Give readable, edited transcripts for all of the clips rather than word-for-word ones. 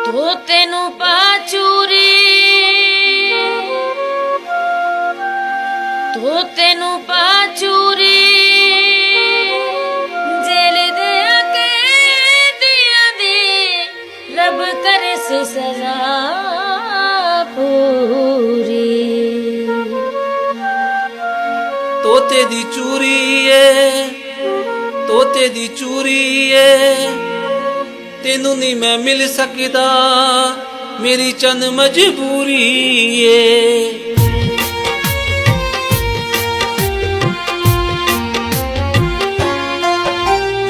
ਤੋਤੇ ਨੂੰ ਪਾ ਚੂਰੀ, ਤੋਤੇ ਨੂੰ ਪਾ ਚੂਰੀ, ਜੇਲ ਦੇ ਕੈਦੀਆਂ ਦੀ ਰੱਬ ਕਰੇ ਸਜ਼ਾ ਪੂਰੀ। ਤੋਤੇ ਦੀ ਚੂਰੀ ਏ, ਤੋਤੇ ਦੀ ਚੂਰੀ ਏ, ਤੈਨੂੰ ਨੀ मैं मिल सकदा, मेरी चंद मजबूरी ਏ।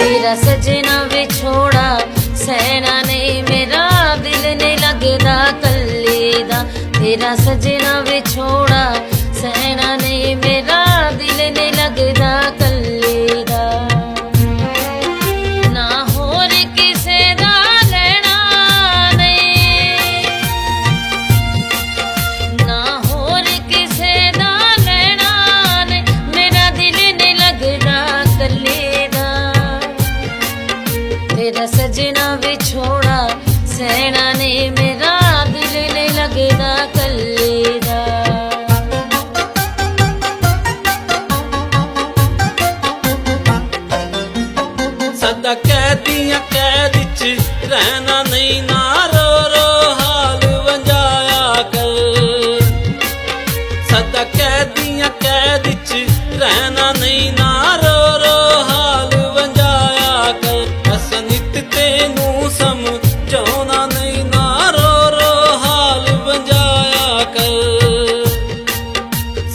तेरा सजना विछोड़ा सहना नहीं, मेरा दिल नहीं लगदा कल्ले दा। तेरा सजना विछोड़ा सहना नहीं, मेरा दिल नहीं लगदा कल्ले दा। ना होर किसे दा लेना नहीं, ना होर किसे दा लेना नहीं, मेरा दिल नहीं लगदा कल्ले दा। तेरा सजना विछोड़ा सहना नहीं, मेरा दिल नहीं लगदा कल्ले दा। सदा कैदियां कैद च रहना नहीं, ना रो रो हाल वंजाया कर। सदा कैदियां कैद च रहना नहीं, ना रो रो हाल वंजाया कर। अस नित तेनू समझाउणा नहीं, ना रो रो हाल वंजाया कर।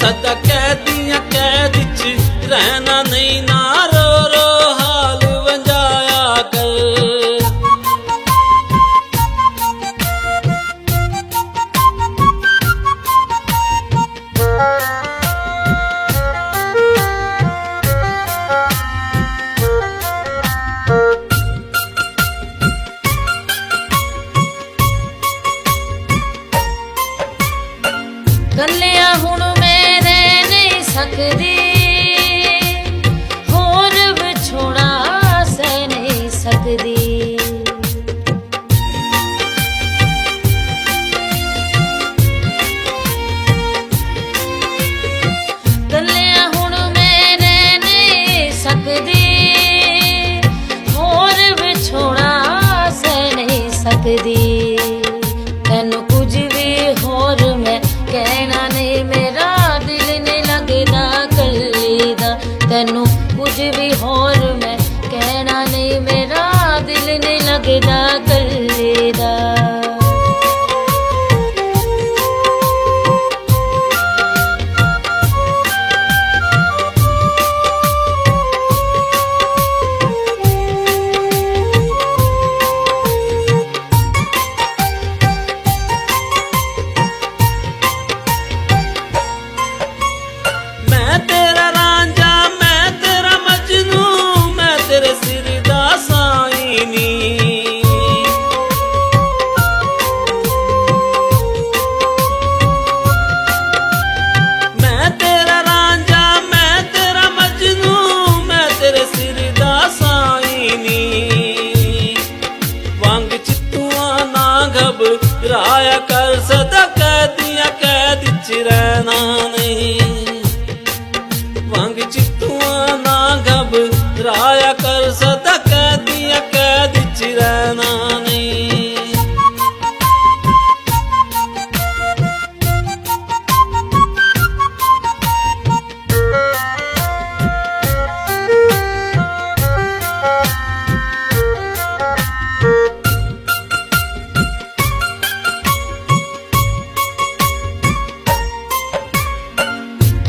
सदा कैदियां कैद च रहना नहीं, ना रो रो हाल वंजाया कर। कल्लिया हुण मैं रह नहीं सकदी, होर विछोड़ा सह नहीं सकदी। कल्लिया हुण मैं रह नहीं सकदी, होर विछोड़ा सह नहीं सकदी। तैनू कुछ भी होर मैं कहना नहीं, मेरा दिल नहीं लगदा कल्ले दा। तैनू कुछ भी होर मैं कहना नहीं, मेरा दिल नहीं लगदा कल्ले दा। मैं तेरा रांझा, मैं तेरा मजनू, मैं तेरे सिर दा साईनी। मैं तेरा रांझा, मैं तेरा मजनू, मैं तेरे सिर दा साईनी। वांग चित्तुआ ना घबराया कर, सदा कैदियां कैद च रहना नहीं। वांग चित्तुआ ना घबराया कर, सदा कैदियां कैद च रहना नहीं।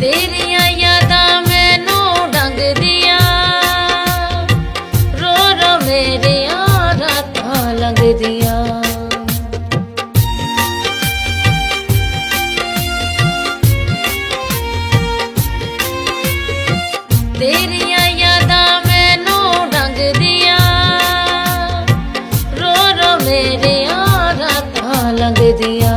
तेरियां यादां मैनू ढंगदियां, रो रो मेरियां रातां लंघदियां। तेरियां यादां मैनू ढंगदियां, रो रो मेरियां रातां लंघदियां।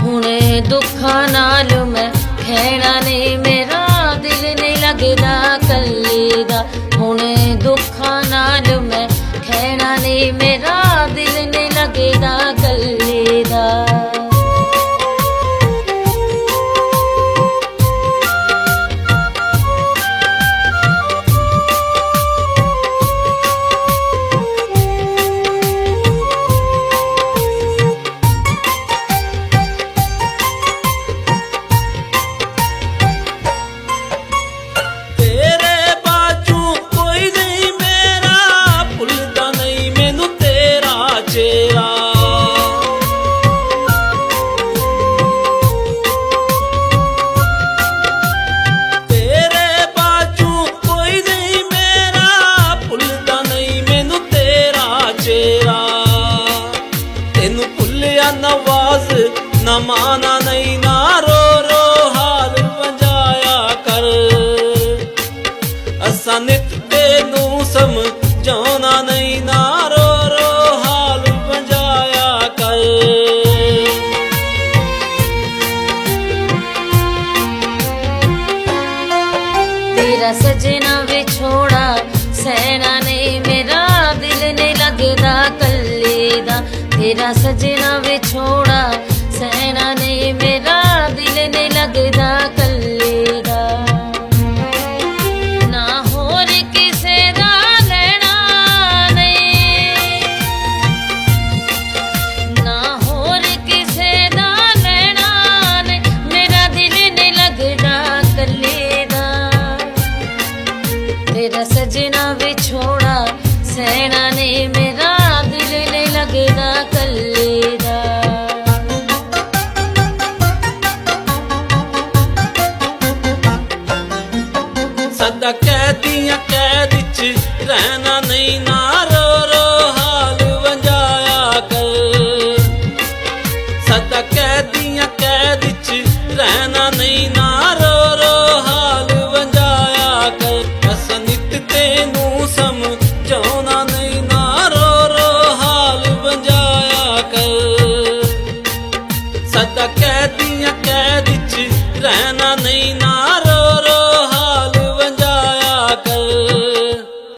हुणे दुखां नाल मैं खैना नहीं, मेरा दिल नहीं लगदा कल्ले दा। हुणे दुखां नाल मैं खैना नहीं, मेरा दिल नहीं लगदा ਤੈਨੂੰ ਭੁੱਲਿਆ ਨਵਾਜ਼ ਨਾ ਮਾਨਾ ਨਹੀਂ ਨਾ ਰੋ ਰੋ ਹਾਲ ਵੰਜਾਇਆ ਕਰ ਅਸਾਂ ਨਿਤ ਤੈਨੂੰ ਸਮਝਾਉਣਾ ਨਹੀਂ ਨਾ ਰੋ ਰੋ ਹਾਲ ਵੰਜਾਇਆ ਕਰ तेरा सजना विछोड़ा सहना नहीं मेरा दिल नहीं लगदा कल्ले दा तेरा सजना विछोड़ा सहना नहीं मेरा दिल नहीं लगदा कल्ले दा ना होर किसे दा लेना नहीं ना होर किसे दा लेना नहीं मेरा दिल नहीं लगदा कल्ले दा तेरा सजना विछोड़ा सहना ने मेरा दिल नहीं लगदा कल्ले दा ਸਦਾ ਕੈਦੀਆਂ ਕੈਦ ਚ ਰਹਿਣਾ ਨਹੀਂ ਨਾ ਰੋ ਰੋ ਹਾਲ ਵੰਜਾਇਆ ਕਰ ਸਦਾ ਕੈਦੀਆਂ ਕੈਦ ਚ ਰਹਿਣਾ ਨਹੀਂ